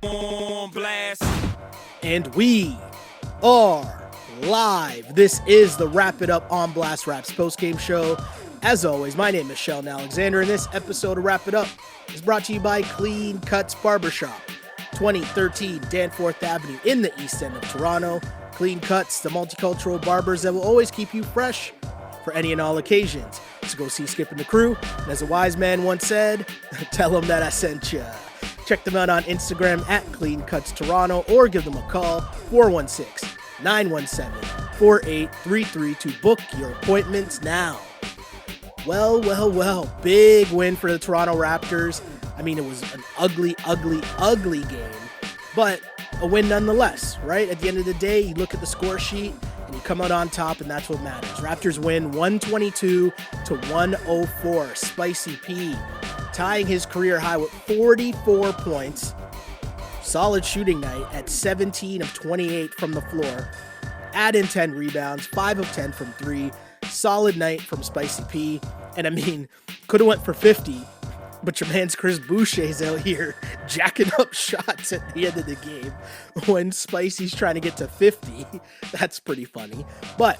On blast. And we are live. This is the Wrap It Up on Blast Raps postgame show. As always, my name is Sheldon Alexander, and this episode of Wrap It Up is brought to you by Clean Cuts Barbershop, 2013 Danforth Avenue in the East End of Toronto. Clean Cuts, the multicultural barbers that will always keep you fresh for any and all occasions. So go see Skip and the crew, and as a wise man once said, tell them that I sent ya. Check them out on Instagram at Clean Cuts Toronto or give them a call, 416-917-4833 to book your appointments now. Well, big win for the Toronto Raptors. I mean, it was an ugly game, but a win nonetheless, right? At the end of the day, you look at the score sheet and you come out on top, and that's what matters. Raptors win 122-104. Spicy P tying his career high with 44 points. Solid shooting night at 17 of 28 from the floor. Add in 10 rebounds, 5 of 10 from 3. Solid night from Spicy P. And I mean, could have went for 50, but your man's Chris Boucher's out here jacking up shots at the end of the game when Spicy's trying to get to 50. That's pretty funny. But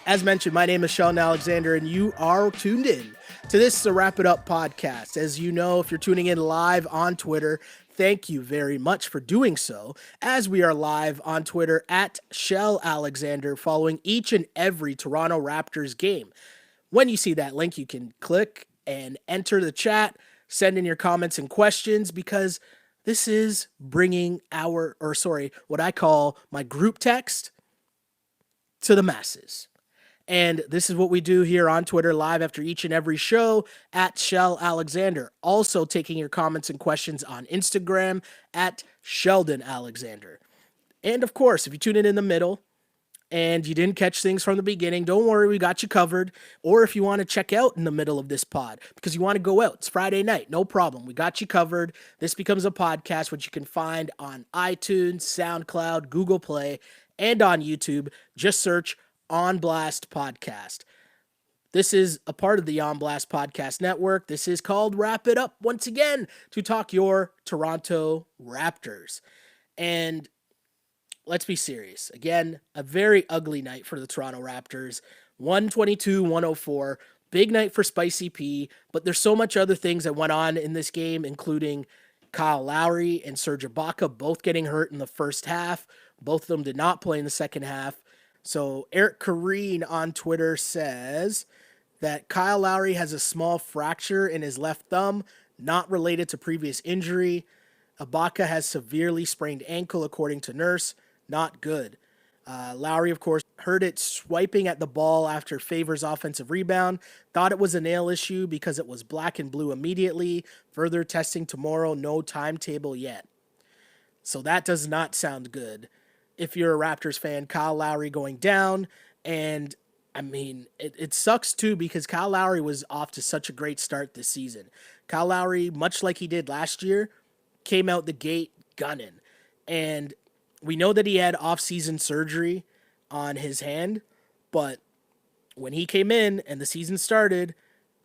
as mentioned, my name is Sheldon Alexander, and you are tuned in to this The Wrap It Up podcast. As you know, if you're tuning in live on Twitter, thank you very much for doing so, as we are live on Twitter at Shell Alexander following each and every Toronto Raptors game. When you see that link, you can click and enter the chat, send in your comments and questions, because this is bringing what I call my group text to the masses. And this is what we do here on Twitter live after each and every show at Shell Alexander. Also taking your comments and questions on Instagram at Sheldon Alexander. And of course, if you tune in the middle and you didn't catch things from the beginning, don't worry, we got you covered. Or if you want to check out in the middle of this pod because you want to go out, it's Friday night, no problem. We got you covered. This becomes a podcast, which you can find on iTunes, SoundCloud, Google Play, and on YouTube. Just search On Blast Podcast. This is a part of the On Blast Podcast Network. This is called Wrap It Up once again to talk your Toronto Raptors. And let's be serious. Again, a very ugly night for the Toronto Raptors. 122-104. Big night for Spicy P, but there's so much other things that went on in this game, including Kyle Lowry and Serge Ibaka both getting hurt in the first half. Both of them did not play in the second half. So Eric Kareen on Twitter says that Kyle Lowry has a small fracture in his left thumb, not related to previous injury. Ibaka has severely sprained ankle, according to nurse. Not good. Lowry, of course, heard it swiping at the ball after Favors' offensive rebound. Thought it was a nail issue because it was black and blue immediately. Further testing tomorrow. No timetable yet. So that does not sound good. If you're a Raptors fan, Kyle Lowry going down. And, I mean, it sucks, too, because Kyle Lowry was off to such a great start this season. Kyle Lowry, much like he did last year, came out the gate gunning. And we know that he had off-season surgery on his hand, but when he came in and the season started,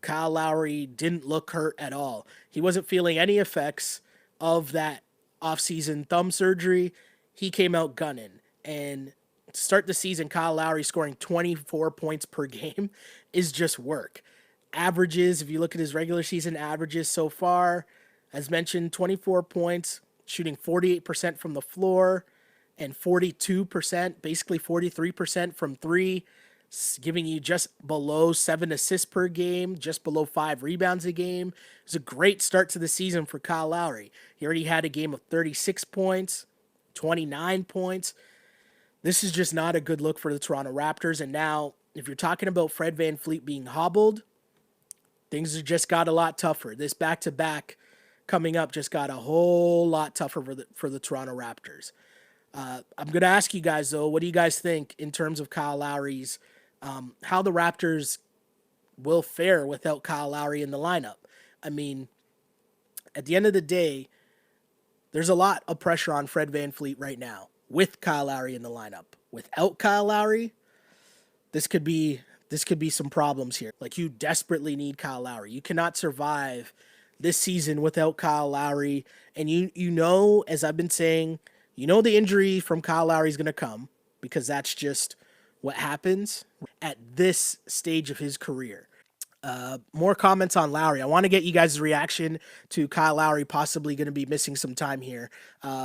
Kyle Lowry didn't look hurt at all. He wasn't feeling any effects of that off-season thumb surgery. He came out gunning. And to start the season, Kyle Lowry scoring 24 points per game is just work. Averages, if you look at his regular season averages so far, as mentioned, 24 points, shooting 48% from the floor and 42%, basically 43% from three, giving you just below 7 assists per game, just below 5 rebounds a game. It was a great start to the season for Kyle Lowry. He already had a game of 36 points, 29 points. This is just not a good look for the Toronto Raptors. And now, if you're talking about Fred VanVleet being hobbled, things have just got a lot tougher. This back-to-back coming up just got a whole lot tougher for the Toronto Raptors. I'm going to ask you guys, though, what do you guys think in terms of Kyle Lowry's, how the Raptors will fare without Kyle Lowry in the lineup? I mean, at the end of the day, there's a lot of pressure on Fred VanVleet right now with Kyle Lowry in the lineup. Without Kyle Lowry, this could be some problems here. Like, you desperately need Kyle Lowry. You cannot survive this season without Kyle Lowry. And you know, as I've been saying, you know the injury from Kyle Lowry is going to come because that's just what happens at this stage of his career. More comments on Lowry. I want to get you guys' reaction to Kyle Lowry possibly going to be missing some time here.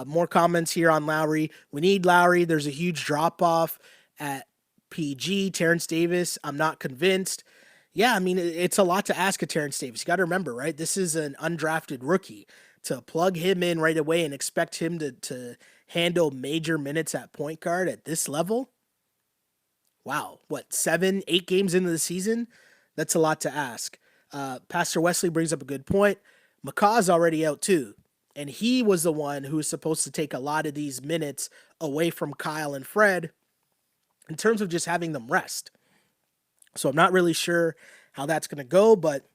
More comments here on Lowry. We need Lowry. There's a huge drop off at PG. Terrence Davis, I'm not convinced. Yeah, I mean, it's a lot to ask of Terrence Davis. You got to remember, right? This is an undrafted rookie. To plug him in right away and expect him to handle major minutes at point guard at this level? Wow. What, 7, 8 games into the season? That's a lot to ask. Pastor Wesley brings up a good point. McCaw's already out too. And he was the one who was supposed to take a lot of these minutes away from Kyle and Fred in terms of just having them rest. So I'm not really sure how that's going to go, but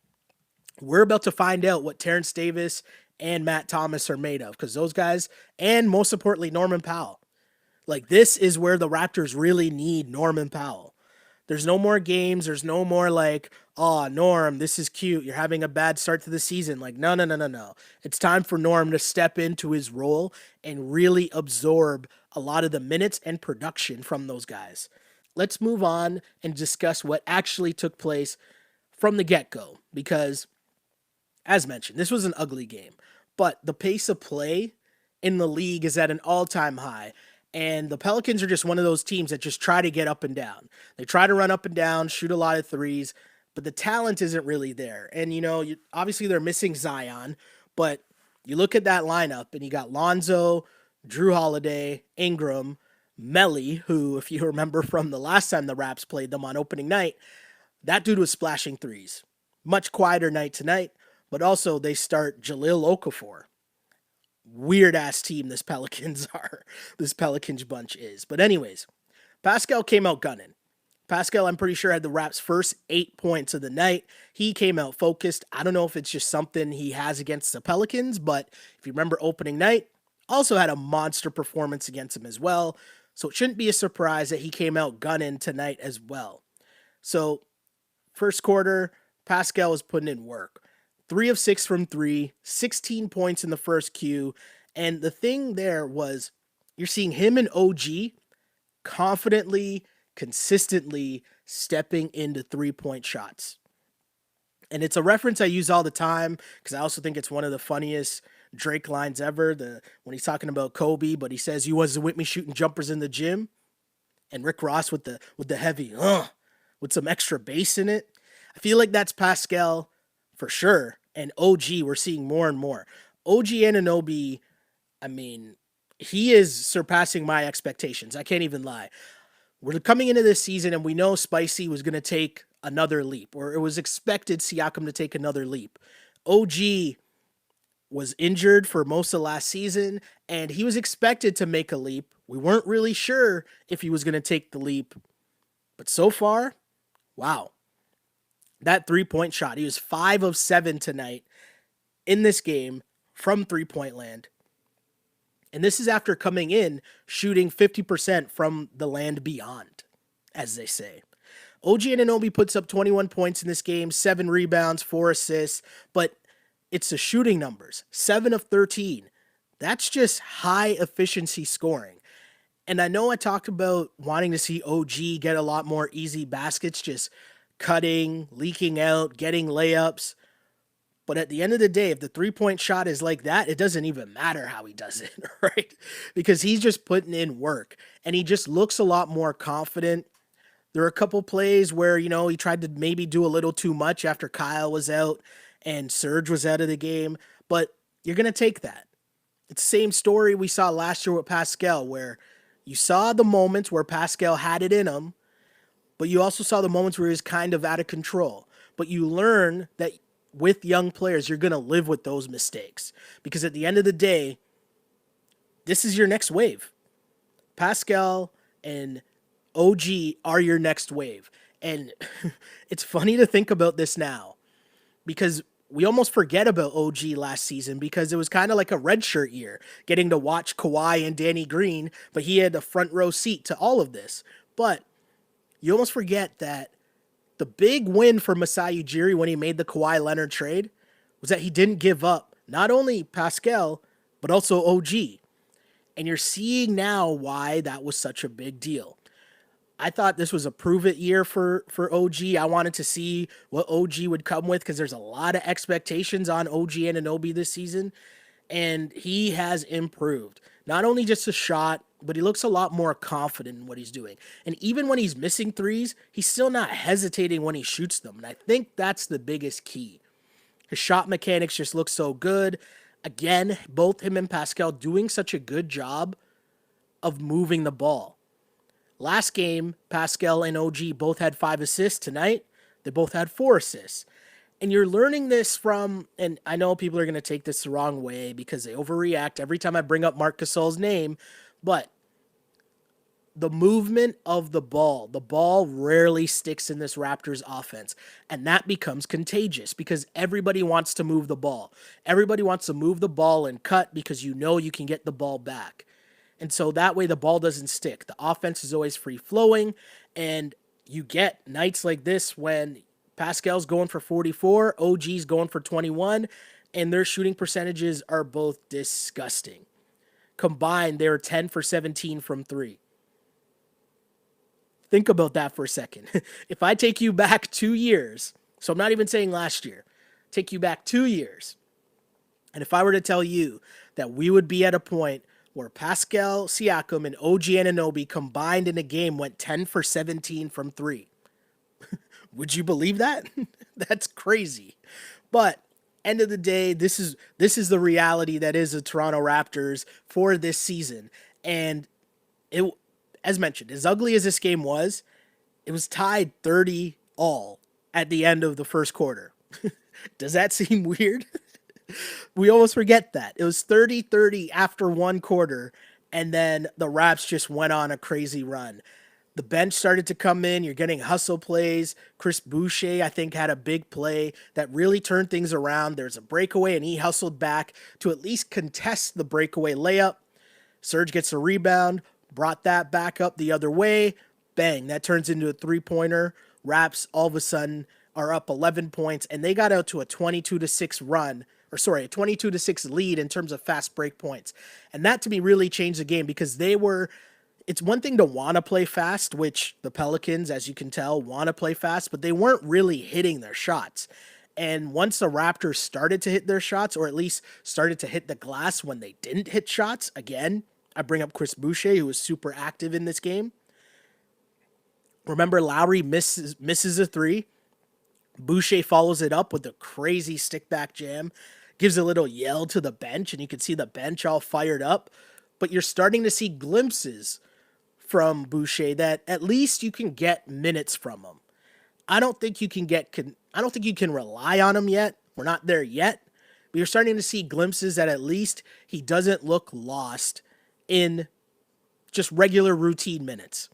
we're about to find out what Terrence Davis and Matt Thomas are made of, because those guys, and most importantly, Norman Powell. Like, this is where the Raptors really need Norman Powell. There's no more games. There's no more like, oh, Norm, this is cute. You're having a bad start to the season. Like, no. It's time for Norm to step into his role and really absorb a lot of the minutes and production from those guys. Let's move on and discuss what actually took place from the get-go, because, as mentioned, this was an ugly game, but the pace of play in the league is at an all-time high. And the Pelicans are just one of those teams that just try to get up and down. They try to run up and down, shoot a lot of threes, but the talent isn't really there. And, obviously they're missing Zion, but you look at that lineup and you got Lonzo, Drew Holiday, Ingram, Melly, who, if you remember from the last time the Raps played them on opening night, that dude was splashing threes. Much quieter night tonight, but also they start Jahlil Okafor. Weird ass team this Pelicans bunch is. But anyways, Pascal came out gunning. Pascal, I'm pretty sure, had the Raps' first 8 points of the night. He came out focused. I don't know if it's just something he has against the Pelicans, but if you remember opening night, also had a monster performance against him as well. So it shouldn't be a surprise that he came out gunning tonight as well. So first quarter, Pascal was putting in work. 3 of 6 from 3, 16 points in the first Q. And the thing there was, you're seeing him and OG confidently, consistently stepping into 3-point shots. And it's a reference I use all the time because I also think it's one of the funniest Drake lines ever. When he's talking about Kobe, but he says, "You wasn't with me shooting jumpers in the gym." And Rick Ross with the heavy, with some extra bass in it. I feel like that's Pascal for sure. And OG, we're seeing more and more. OG Anunoby, I mean, he is surpassing my expectations. I can't even lie. We're coming into this season and we know Spicy was going to take another leap, or it was expected Siakam to take another leap. OG was injured for most of last season and he was expected to make a leap. We weren't really sure if he was going to take the leap, but so far, wow. That 3-point shot, he was 5 of 7 tonight in this game from 3-point land. And this is after coming in shooting 50% from the land beyond, as they say. OG Anunoby puts up 21 points in this game, 7 rebounds, 4 assists, but it's the shooting numbers, 7 of 13. That's just high efficiency scoring. And I know I talked about wanting to see OG get a lot more easy baskets, just cutting, leaking out, getting layups. But at the end of the day, if the 3-point shot is like that, it doesn't even matter how he does it, right? Because he's just putting in work and he just looks a lot more confident. There are a couple plays where, he tried to maybe do a little too much after Kyle was out and Serge was out of the game, but you're going to take that. It's the same story we saw last year with Pascal, where you saw the moments where Pascal had it in him, but you also saw the moments where he was kind of out of control. But you learn that with young players, you're going to live with those mistakes. Because at the end of the day, this is your next wave. Pascal and OG are your next wave. And it's funny to think about this now, because we almost forget about OG last season because it was kind of like a redshirt year, getting to watch Kawhi and Danny Green, but he had a front row seat to all of this. But you almost forget that the big win for Masai Ujiri when he made the Kawhi Leonard trade was that he didn't give up not only Pascal, but also OG. And you're seeing now why that was such a big deal. I thought this was a prove it year for OG. I wanted to see what OG would come with because there's a lot of expectations on OG Anunoby this season, and he has improved. Not only just a shot, but he looks a lot more confident in what he's doing. And even when he's missing threes, he's still not hesitating when he shoots them. And I think that's the biggest key. His shot mechanics just look so good. Again, both him and Pascal doing such a good job of moving the ball. Last game, Pascal and OG both had 5 assists. Tonight, they both had 4 assists. And you're learning this from, and I know people are going to take this the wrong way because they overreact every time I bring up Marc Gasol's name, but the movement of the ball rarely sticks in this Raptors offense. And that becomes contagious because everybody wants to move the ball. Everybody wants to move the ball and cut because you know you can get the ball back. And so that way the ball doesn't stick. The offense is always free flowing, and you get nights like this when Pascal's going for 44, OG's going for 21, and their shooting percentages are both disgusting. Combined, they're 10 for 17 from 3. Think about that for a second. If I take you back 2 years, so I'm not even saying last year, take you back 2 years, and if I were to tell you that we would be at a point where Pascal Siakam and OG Anunoby combined in a game went 10 for 17 from 3. Would you believe that? That's crazy. But end of the day, this is the reality that is the Toronto Raptors for this season. And it, as mentioned, as ugly as this game was, it was tied 30 all at the end of the first quarter. Does that seem weird? We almost forget that. It was 30-30 after one quarter, and then the Raps just went on a crazy run. The bench started to come in. You're getting hustle plays. Chris Boucher, I think, had a big play that really turned things around. There's a breakaway, and he hustled back to at least contest the breakaway layup. Serge gets a rebound, brought that back up the other way. Bang, that turns into a three-pointer. Raps all of a sudden are up 11 points, and they got out to a 22-6 run, a 22-6 lead in terms of fast break points. And that to me really changed the game because it's one thing to want to play fast, which the Pelicans, as you can tell, want to play fast, but they weren't really hitting their shots. And once the Raptors started to hit their shots, or at least started to hit the glass when they didn't hit shots, again, I bring up Chris Boucher, who was super active in this game. Remember, Lowry misses a three. Boucher follows it up with a crazy stick back jam, gives a little yell to the bench, and you can see the bench all fired up. But you're starting to see glimpses from Boucher that at least you can get minutes from him. I don't think you can rely on him yet. We're not there yet. But you're starting to see glimpses that at least he doesn't look lost in just regular routine minutes.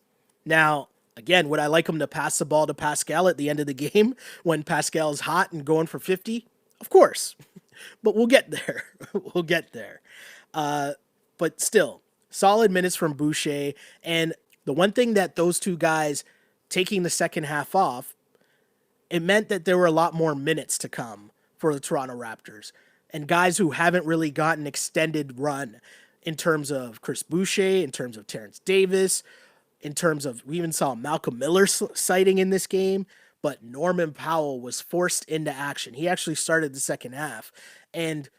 Now, again, would I like him to pass the ball to Pascal at the end of the game when Pascal's hot and going for 50? Of course. But we'll get there. We'll get there. But still, solid minutes from Boucher. And the one thing that those two guys taking the second half off, it meant that there were a lot more minutes to come for the Toronto Raptors. And guys who haven't really gotten extended run in terms of Chris Boucher, in terms of Terrence Davis, in terms of, we even saw Malcolm Miller sighting in this game, but Norman Powell was forced into action. He actually started the second half. And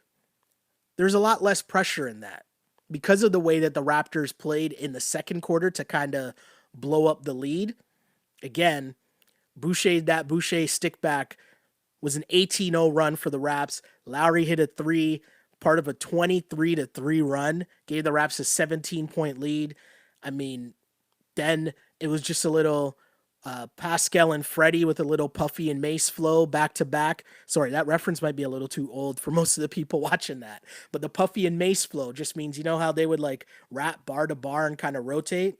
there's a lot less pressure in that because of the way that the Raptors played in the second quarter to kind of blow up the lead. Again, that Boucher stick back was an 18-0 run for the Raps. Lowry hit a three, part of a 23-3 run, gave the Raps a 17-point lead. I mean, then it was just a little Pascal and Freddie with a little Puffy and Mace flow back to back. Sorry, that reference might be a little too old for most of the people watching that. But the Puffy and Mace flow just means, you know how they would like rap bar to bar and kind of rotate?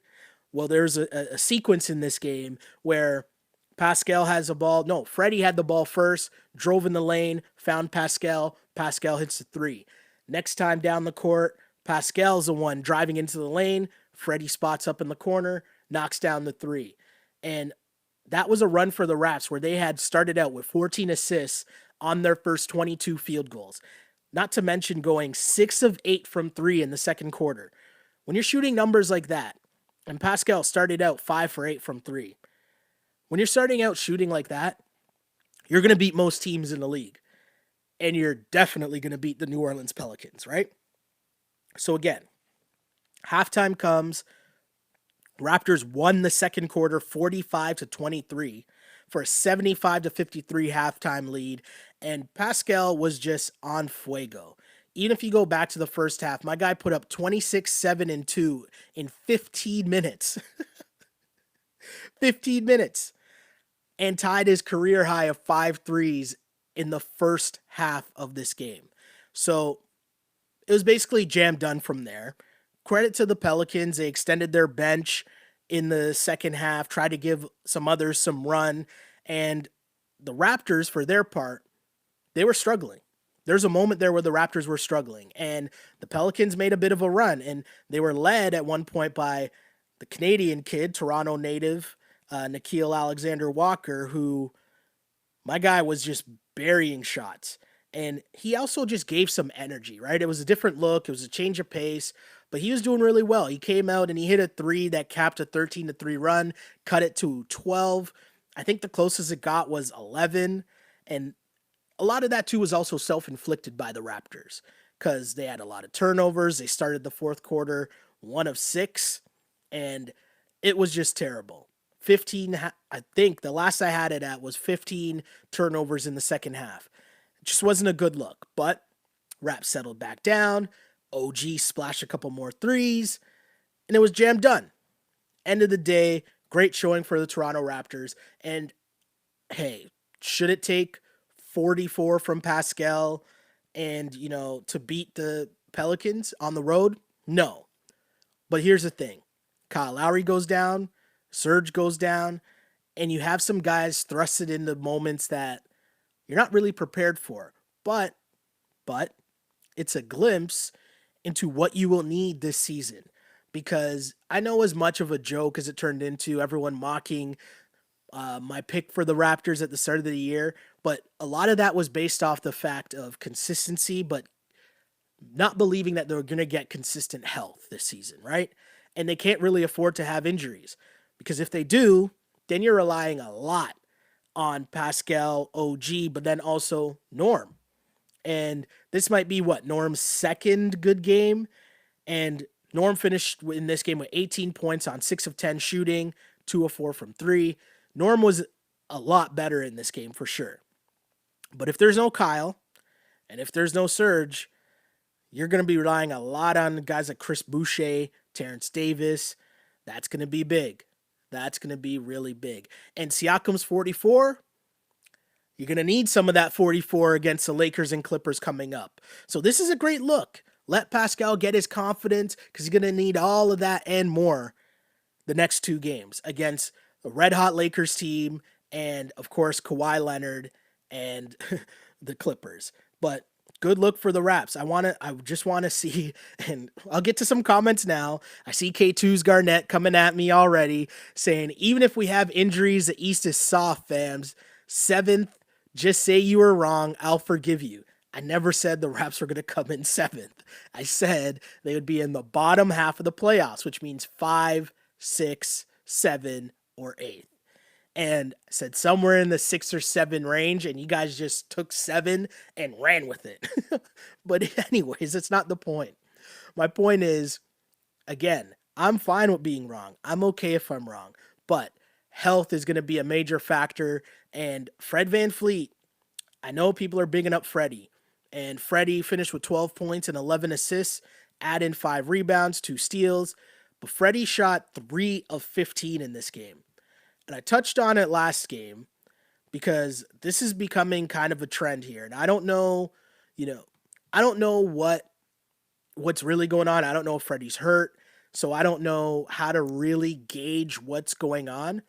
Well, there's a sequence in this game where Pascal has the ball. No, Freddie had the ball first, drove in the lane, found Pascal. Pascal hits the three. Next time down the court, Pascal's the one driving into the lane. Freddie spots up in the corner, knocks down the three. And that was a run for the Raps where they had started out with 14 assists on their first 22 field goals. Not to mention going 6 of 8 from 3 in the second quarter. When you're shooting numbers like that, and Pascal started out 5 for 8 from 3. When you're starting out shooting like that, you're going to beat most teams in the league. And you're definitely going to beat the New Orleans Pelicans, right? So again, halftime comes. Raptors won the second quarter 45-23 for a 75-53 halftime lead. And Pascal was just on fuego. Even if you go back to the first half, my guy put up 26, 7, and 2 in 15 minutes. 15 minutes. And tied his career high of 5 threes in the first half of this game. So it was basically jam done from there. Credit to the Pelicans. They extended their bench in the second half, tried to give some others some run. And the Raptors, for their part, they were struggling. There's a moment there where the Raptors were struggling. And the Pelicans made a bit of a run. And they were led at one point by the Canadian kid, Toronto native, Nickeil Alexander-Walker, who my guy was just burying shots. And he also just gave some energy, right? It was a different look. It was a change of pace, but he was doing really well. He came out and he hit a 3 that capped a 13-3 run, cut it to 12. I think the closest it got was 11. And a lot of that too was also self-inflicted by the Raptors because they had a lot of turnovers. They started the fourth quarter 1 of 6, and it was just terrible. 15, I think the last I had it at was 15 turnovers in the second half. It just wasn't a good look, but Raps settled back down. OG splashed a couple more threes, and it was jam done. End of the day, great showing for the Toronto Raptors. And hey, should it take 44 from Pascal and, to beat the Pelicans on the road? No. But here's the thing. Kyle Lowry goes down. Serge goes down, and you have some guys thrusted into moments that you're not really prepared for. But it's a glimpse into what you will need this season. Because I know as much of a joke as it turned into, everyone mocking my pick for the Raptors at the start of the year, but a lot of that was based off the fact of consistency, but not believing that they're going to get consistent health this season, right? And they can't really afford to have injuries. Because if they do, then you're relying a lot on Pascal, OG, but then also Norm. And this might be Norm's second good game. And Norm finished in this game with 18 points on 6 of 10 shooting, 2 of 4 from 3. Norm was a lot better in this game for sure. But if there's no Kyle, and if there's no Serge, you're going to be relying a lot on guys like Chris Boucher, Terrence Davis. That's going to be big. That's going to be really big. And Siakam's 44, you're going to need some of that 44 against the Lakers and Clippers coming up. So this is a great look. Let Pascal get his confidence because he's going to need all of that and more the next 2 games against the red-hot Lakers team and, of course, Kawhi Leonard and the Clippers. But good look for the Raps. I just want to see, and I'll get to some comments now. I see K2's Garnett coming at me already saying, even if we have injuries, the East is soft, fams. 7th, just say you were wrong. I'll forgive you. I never said the Raps were going to come in 7th. I said they would be in the bottom half of the playoffs, which means 5, 6, 7, or 8th. And said somewhere in the 6 or 7 range, and you guys just took 7 and ran with it. But anyways, that's not the point. My point is, again, I'm fine with being wrong. I'm okay if I'm wrong. But health is going to be a major factor. And Fred VanVleet, I know people are bigging up Freddie. And Freddie finished with 12 points and 11 assists, add in 5 rebounds, 2 steals. But Freddie shot 3 of 15 in this game. And I touched on it last game because this is becoming kind of a trend here. And I don't know, I don't know what's really going on. I don't know if Freddie's hurt. So I don't know how to really gauge what's going on.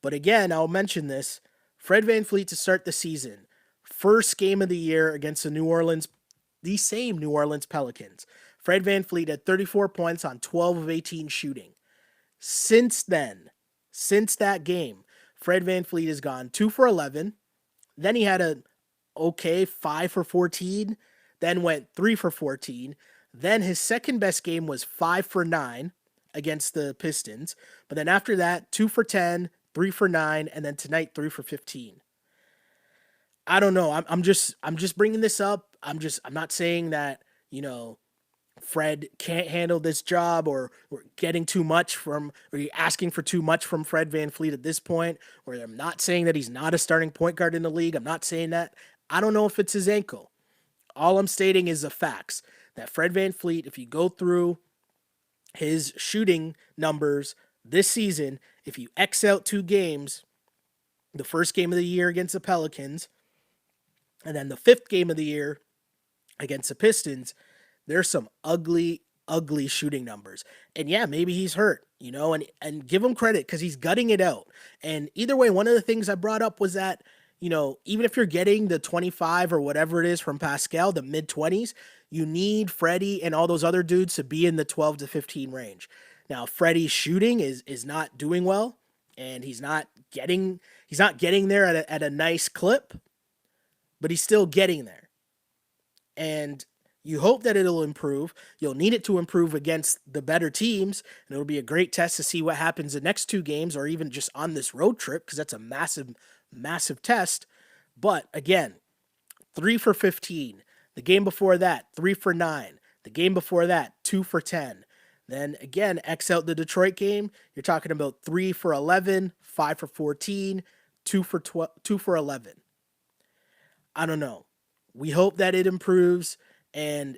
But again, I'll mention this. Fred VanVleet to start the season. First game of the year against the same New Orleans Pelicans. Fred VanVleet had 34 points on 12 of 18 shooting. Since that game, Fred VanVleet has gone 2 for 11. Then he had a okay, 5 for 14, then went 3 for 14. Then his second best game was 5 for 9 against the Pistons. But then after that, 2 for 10, 3 for 9, and then tonight 3 for 15. I don't know. I'm just bringing this up. I'm not saying that, Fred can't handle this job, or we're getting too much from, or you're asking for too much from Fred VanVleet at this point, or I'm not saying that he's not a starting point guard in the league. I'm not saying that. I don't know if it's his ankle. All I'm stating is the facts that Fred VanVleet, if you go through his shooting numbers this season, if you X out 2 games, the first game of the year against the Pelicans, and then the 5th game of the year against the Pistons, there's some ugly, ugly shooting numbers. And yeah, maybe he's hurt, and give him credit because he's gutting it out. And either way, one of the things I brought up was that, even if you're getting the 25 or whatever it is from Pascal, the mid 20s, you need Freddie and all those other dudes to be in the 12 to 15 range. Now, Freddie's shooting is not doing well, and he's not getting there at a nice clip, but he's still getting there. And you hope that it'll improve. You'll need it to improve against the better teams, and it'll be a great test to see what happens the next 2 games, or even just on this road trip, because that's a massive, massive test. But again, 3 for 15. The game before that, 3 for 9. The game before that, 2 for 10. Then again, X out the Detroit game, you're talking about 3 for 11, 5 for 14, 2 for 11. I don't know. We hope that it improves. And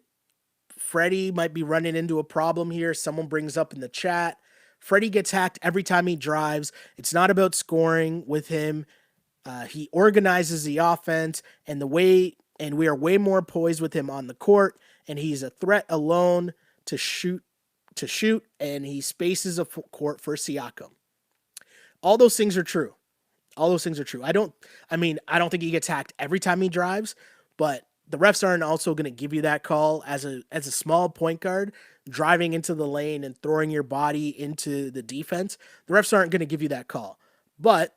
Freddie might be running into a problem here. Someone brings up in the chat, Freddie gets hacked every time he drives. It's not about scoring with him. He organizes the offense, and we are way more poised with him on the court. And he's a threat alone to shoot, and he spaces a court for Siakam. All those things are true. I don't think he gets hacked every time he drives, but the refs aren't also going to give you that call as a small point guard driving into the lane and throwing your body into the defense. The refs aren't going to give you that call. But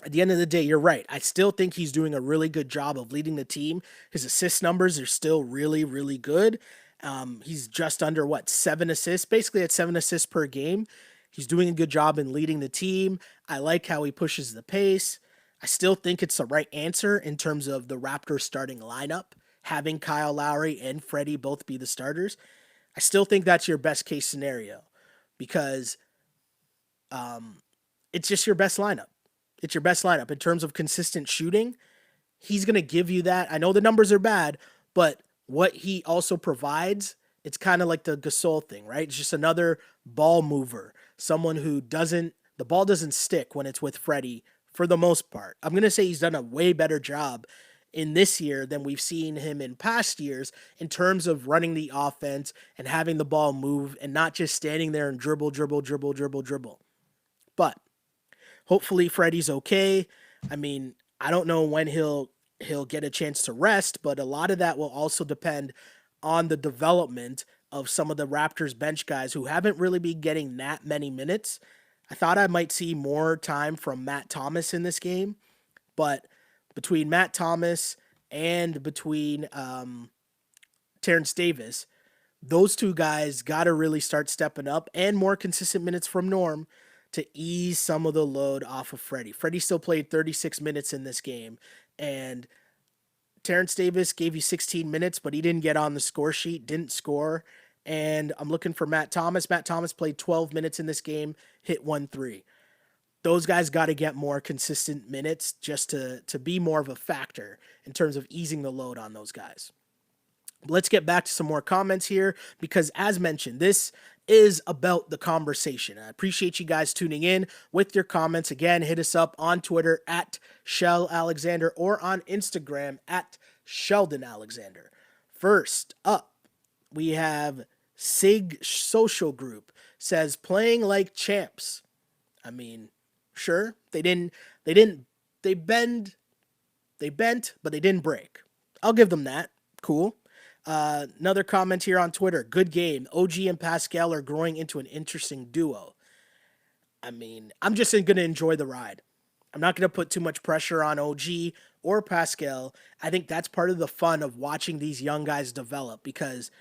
at the end of the day, you're right. I still think he's doing a really good job of leading the team. His assist numbers are still really, really good. He's just under 7 assists, basically at 7 assists per game. He's doing a good job in leading the team. I like how he pushes the pace. I still think it's the right answer in terms of the Raptors starting lineup, having Kyle Lowry and Freddie both be the starters. I still think that's your best case scenario because it's just your best lineup. It's your best lineup in terms of consistent shooting. He's going to give you that. I know the numbers are bad, but what he also provides, it's kind of like the Gasol thing, right? It's just another ball mover, someone who the ball doesn't stick when it's with Freddie for the most part. I'm going to say he's done a way better job in this year than we've seen him in past years in terms of running the offense and having the ball move and not just standing there and dribble. But hopefully Freddie's okay. I don't know when he'll get a chance to rest, but a lot of that will also depend on the development of some of the Raptors bench guys who haven't really been getting that many minutes. I thought I might see more time from Matt Thomas in this game, but between Matt Thomas and between Terrence Davis, those 2 guys got to really start stepping up, and more consistent minutes from Norm to ease some of the load off of Freddie. Freddie still played 36 minutes in this game, and Terrence Davis gave you 16 minutes, but he didn't get on the score sheet, didn't score. And I'm looking for Matt Thomas. Matt Thomas played 12 minutes in this game, hit 1 3. Those guys got to get more consistent minutes just to be more of a factor in terms of easing the load on those guys. Let's get back to some more comments here because, as mentioned, this is about the conversation. I appreciate you guys tuning in with your comments. Again, hit us up on Twitter at Shell Alexander or on Instagram at Sheldon Alexander. First up, we have Sig Social Group says playing like champs. Sure, they bent, but they didn't break. I'll give them that. Cool. Another comment here on Twitter. Good game. OG and Pascal are growing into an interesting duo. I'm just going to enjoy the ride. I'm not going to put too much pressure on OG or Pascal, I think that's part of the fun of watching these young guys develop, because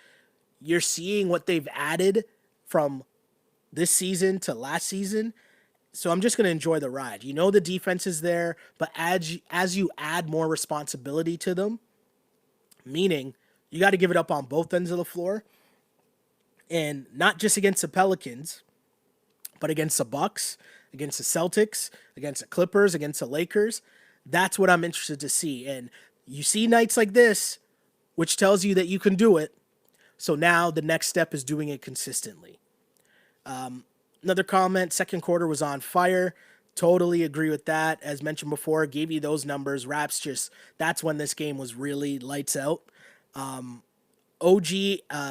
you're seeing what they've added from this season to last season. So I'm just going to enjoy the ride. You know the defense is there, but as you add more responsibility to them, meaning you got to give it up on both ends of the floor, and not just against the Pelicans, but against the Bucks, against the Celtics, against the Clippers, against the Lakers. That's what I'm interested to see. And you see nights like this, which tells you that you can do it. So now the next step is doing it consistently. Another comment, second quarter was on fire. Totally agree with that. As mentioned before, gave you those numbers. Raps just, that's when this game was really lights out. OG,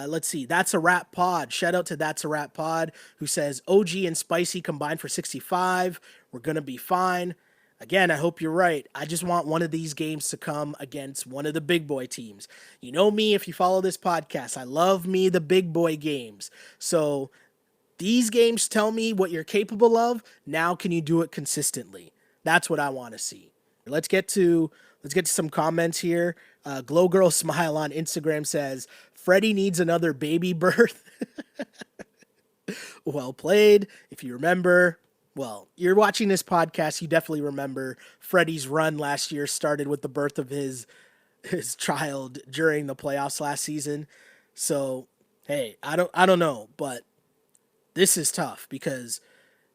let's see, That's a Rap Pod. Shout out to That's a Rap Pod, who says OG and Spicy combined for 65. We're going to be fine. Again, I hope you're right. I just want one of these games to come against one of the big boy teams. You know me, if you follow this podcast, I love me the big boy games. So these games tell me what you're capable of. Now can you do it consistently? That's what I want to see. Let's get to some comments here. Glow Girl Smile on Instagram says, Freddie needs another baby birth. Well played. If you remember, well, you're watching this podcast, you definitely remember Freddie's run last year started with the birth of his child during the playoffs last season. So, hey, I don't know, but this is tough because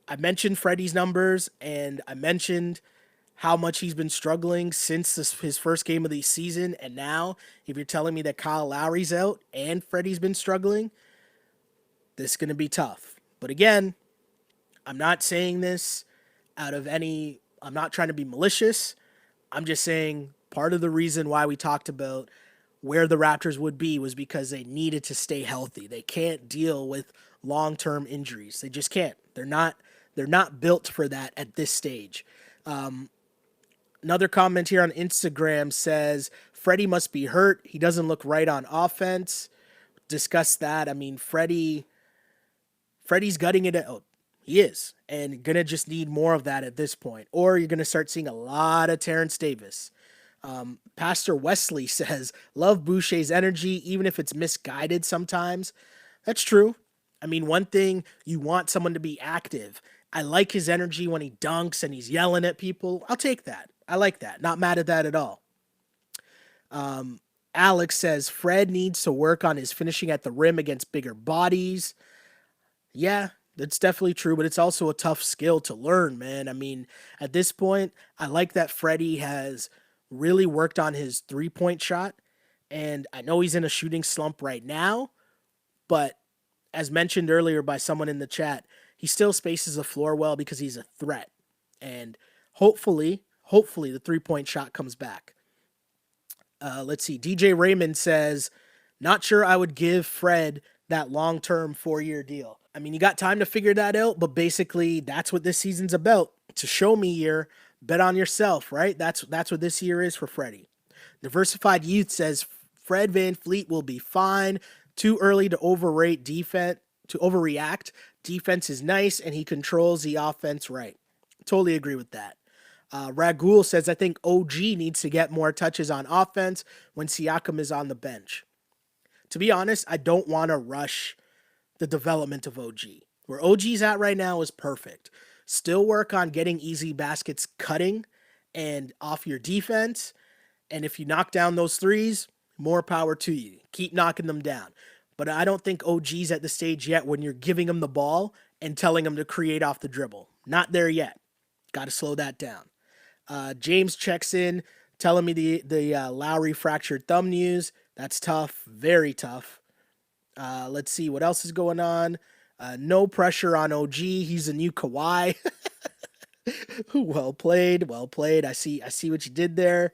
I mentioned Freddie's numbers and I mentioned how much he's been struggling since his first game of the season. And now, if you're telling me that Kyle Lowry's out and Freddie's been struggling, this is going to be tough. But again, I'm not saying this I'm not trying to be malicious. I'm just saying part of the reason why we talked about where the Raptors would be was because they needed to stay healthy. They can't deal with long-term injuries. They just can't. They're not built for that at this stage. Another comment here on Instagram says, Freddie must be hurt. He doesn't look right on offense. Discuss that. I mean, Freddie's gutting it out. He is. And going to just need more of that at this point. Or you're going to start seeing a lot of Terrence Davis. Pastor Wesley says, love Boucher's energy, even if it's misguided sometimes. That's true. I mean, one thing, you want someone to be active. I like his energy when he dunks and he's yelling at people. I'll take that. I like that. Not mad at that at all. Alex says, Fred needs to work on his finishing at the rim against bigger bodies. Yeah, that's definitely true, but it's also a tough skill to learn, man. I mean, at this point, I like that Freddie has really worked on his three-point shot, and I know he's in a shooting slump right now, but as mentioned earlier by someone in the chat, he still spaces the floor well because he's a threat. And hopefully the three-point shot comes back. Let's see. DJ Raymond says, not sure I would give Fred that long-term 4-year deal. I mean, you got time to figure that out, but basically that's what this season's about. It's a show me year. Bet on yourself, right? That's what this year is for Freddie. Diversified Youth says Fred VanVleet will be fine. Too early to overreact. Defense is nice, and he controls the offense right. Totally agree with that. Ragul says, I think OG needs to get more touches on offense when Siakam is on the bench. To be honest, I don't want to rush the development of OG. Where OG's at right now is perfect. Still work on getting easy baskets cutting and off your defense. And if you knock down those threes, more power to you. Keep knocking them down. But I don't think OG's at the stage yet when you're giving him the ball and telling him to create off the dribble. Not there yet. Got to slow that down. James checks in, telling me the Lowry fractured thumb news. That's tough. Very tough. Let's see what else is going on. No pressure on OG. He's a new Kawhi. Well played. Well played. I see what you did there.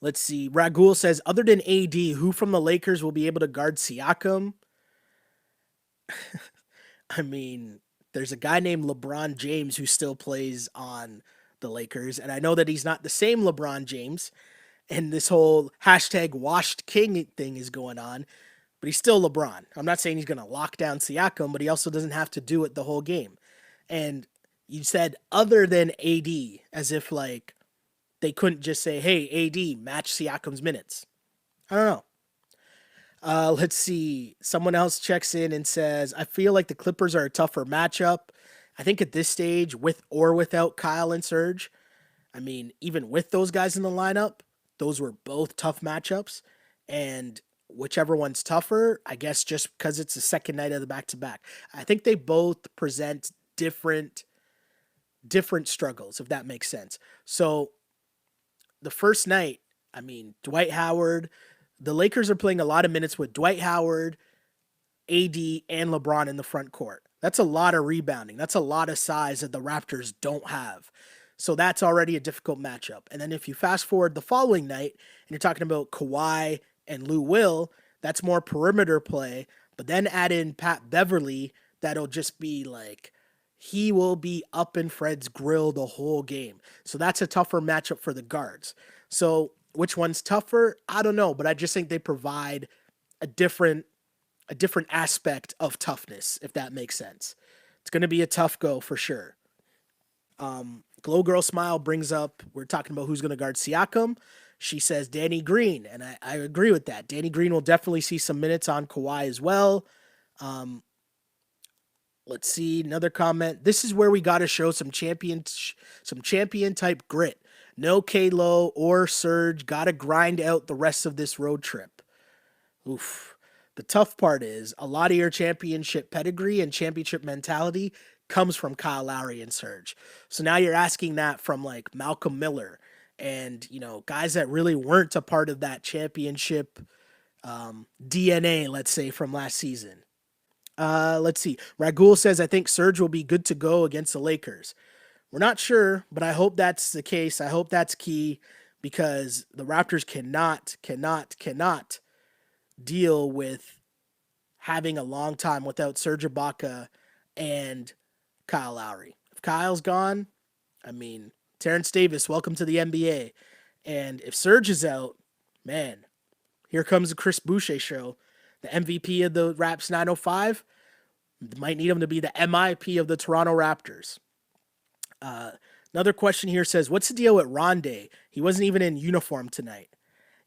Let's see. Ragul says, other than AD, who from the Lakers will be able to guard Siakam? I mean, there's a guy named LeBron James who still plays on the Lakers. And I know that he's not the same LeBron James. And this whole hashtag washed king thing is going on. But he's still LeBron. I'm not saying he's going to lock down Siakam, but he also doesn't have to do it the whole game. And you said other than AD, as if like they couldn't just say, hey, AD, match Siakam's minutes. I don't know. Let's see. Someone else checks in and says, I feel like the Clippers are a tougher matchup. I think at this stage, with or without Kyle and Serge, I mean, even with those guys in the lineup, those were both tough matchups. And whichever one's tougher, I guess just because it's the second night of the back to back. I think they both present different struggles, if that makes sense. So the first night, I mean, Dwight Howard, the Lakers are playing a lot of minutes with Dwight Howard, AD, and LeBron in the front court. That's a lot of rebounding. That's a lot of size that the Raptors don't have. So that's already a difficult matchup. And then if you fast forward the following night and you're talking about Kawhi and Lou Will, that's more perimeter play. But then add in Pat Beverly, that'll just be like, he will be up in Fred's grill the whole game. So that's a tougher matchup for the guards. So which one's tougher? I don't know, but I just think they provide a different aspect of toughness, if that makes sense. It's going to be a tough go for sure. Glow Girl Smile brings up, we're talking about who's going to guard Siakam. She says Danny Green, and I agree with that. Danny Green will definitely see some minutes on Kawhi as well. Let's see, another comment. This is where we got to show some champion type grit. No K-Lo or Serge. Got to grind out the rest of this road trip. Oof. The tough part is a lot of your championship pedigree and championship mentality comes from Kyle Lowry and Serge. So now you're asking that from like Malcolm Miller and, guys that really weren't a part of that championship DNA, let's say, from last season. Let's see. Ragul says, I think Serge will be good to go against the Lakers. We're not sure, but I hope that's the case. I hope that's key because the Raptors cannot deal with having a long time without Serge Ibaka and Kyle Lowry. If Kyle's gone, I mean, Terrence Davis, welcome to the NBA. And if Serge is out, man, here comes the Chris Boucher show. The MVP of the Raps 905 might need him to be the MIP of the Toronto Raptors. Another question here says, what's the deal with Rondé? He wasn't even in uniform tonight.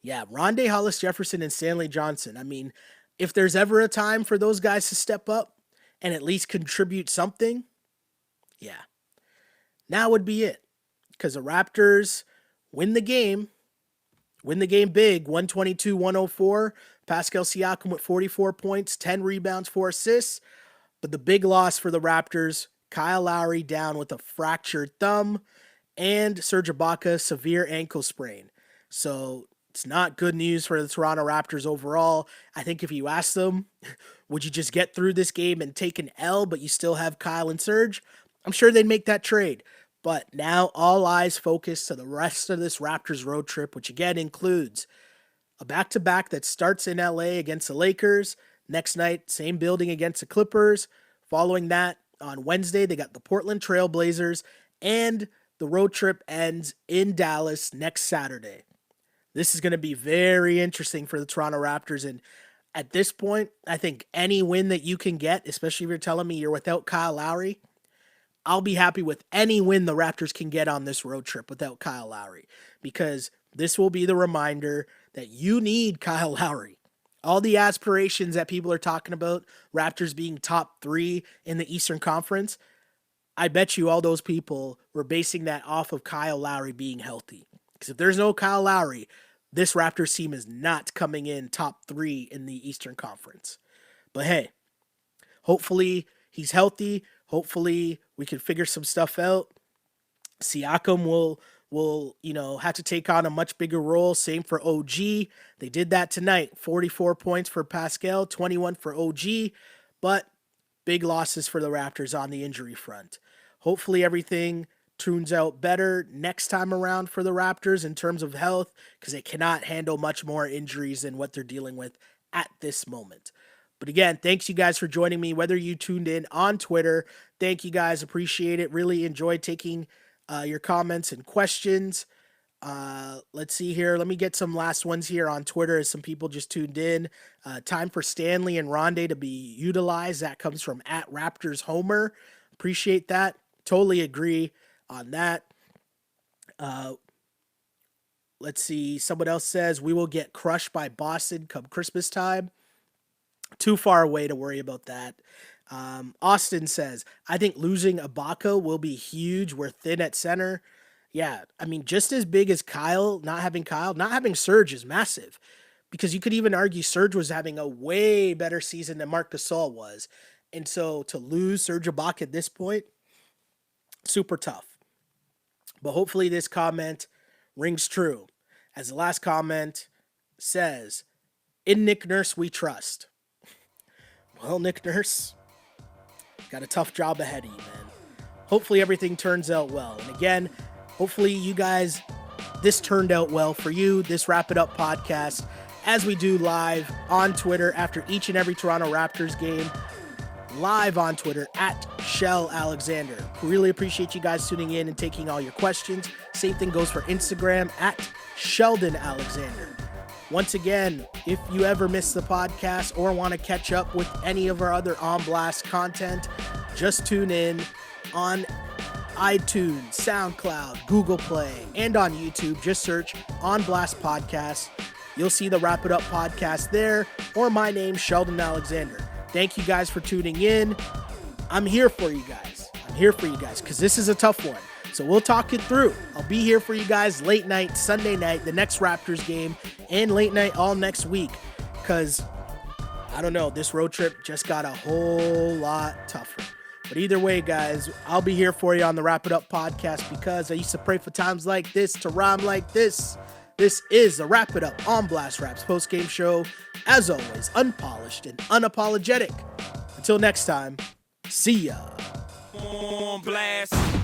Yeah, Rondé, Hollis Jefferson, and Stanley Johnson. I mean, if there's ever a time for those guys to step up and at least contribute something, yeah, now would be it. Because the Raptors win the game big, 122-104. Pascal Siakam with 44 points, 10 rebounds, 4 assists. But the big loss for the Raptors, Kyle Lowry down with a fractured thumb and Serge Ibaka severe ankle sprain. So it's not good news for the Toronto Raptors overall. I think if you ask them, would you just get through this game and take an L, but you still have Kyle and Serge? I'm sure they'd make that trade. But now all eyes focus to the rest of this Raptors road trip, which again includes a back-to-back that starts in LA against the Lakers. Next night, same building against the Clippers. Following that, on Wednesday, they got the Portland Trail Blazers. And the road trip ends in Dallas next Saturday. This is going to be very interesting for the Toronto Raptors. And at this point, I think any win that you can get, especially if you're telling me you're without Kyle Lowry, I'll be happy with any win the Raptors can get on this road trip without Kyle Lowry, because this will be the reminder that you need Kyle Lowry. All the aspirations that people are talking about, Raptors being top 3 in the Eastern Conference, I bet you all those people were basing that off of Kyle Lowry being healthy. Because if there's no Kyle Lowry, this Raptors team is not coming in top 3 in the Eastern Conference. But hey, hopefully he's healthy. Hopefully we can figure some stuff out. Siakam will have to take on a much bigger role. Same for OG. They did that tonight. 44 points for Pascal, 21 for OG, but big losses for the Raptors on the injury front. Hopefully everything turns out better next time around for the Raptors in terms of health, because they cannot handle much more injuries than what they're dealing with at this moment. But again, thanks you guys for joining me, whether you tuned in on Twitter. Thank you guys. Appreciate it. Really enjoyed taking your comments and questions. Let's see here. Let me get some last ones here on Twitter as some people just tuned in. Time for Stanley and Rondé to be utilized. That comes from @RaptorsHomer. Appreciate that. Totally agree on that. Let's see. Someone else says we will get crushed by Boston come Christmas time. Too far away to worry about that. Austin says, I think losing Ibaka will be huge. We're thin at center. Yeah, I mean, just as big as Kyle, not having Serge is massive. Because you could even argue Serge was having a way better season than Marc Gasol was. And so to lose Serge Ibaka at this point, super tough. But hopefully this comment rings true. As the last comment says, in Nick Nurse we trust. Well, Nick Nurse, got a tough job ahead of you, man. Hopefully everything turns out well. And again, hopefully you guys, this turned out well for you, this Wrap It Up podcast, as we do live on Twitter after each and every Toronto Raptors game, live on Twitter at Shell Alexander. Really appreciate you guys tuning in and taking all your questions. Same thing goes for Instagram at Sheldon Alexander. Once again, if you ever miss the podcast or want to catch up with any of our other On Blast content, just tune in on iTunes, SoundCloud, Google Play, and on YouTube. Just search On Blast Podcast. You'll see the Wrap It Up podcast there, or my name, Sheldon Alexander. Thank you guys for tuning in. I'm here for you guys. Because this is a tough one. So we'll talk it through. I'll be here for you guys late night, Sunday night, the next Raptors game, and late night all next week. Because, I don't know, this road trip just got a whole lot tougher. But either way, guys, I'll be here for you on the Wrap It Up podcast because I used to pray for times like this to rhyme like this. This is the Wrap It Up on Blast Raps post-game show. As always, unpolished and unapologetic. Until next time, see ya. On Blast.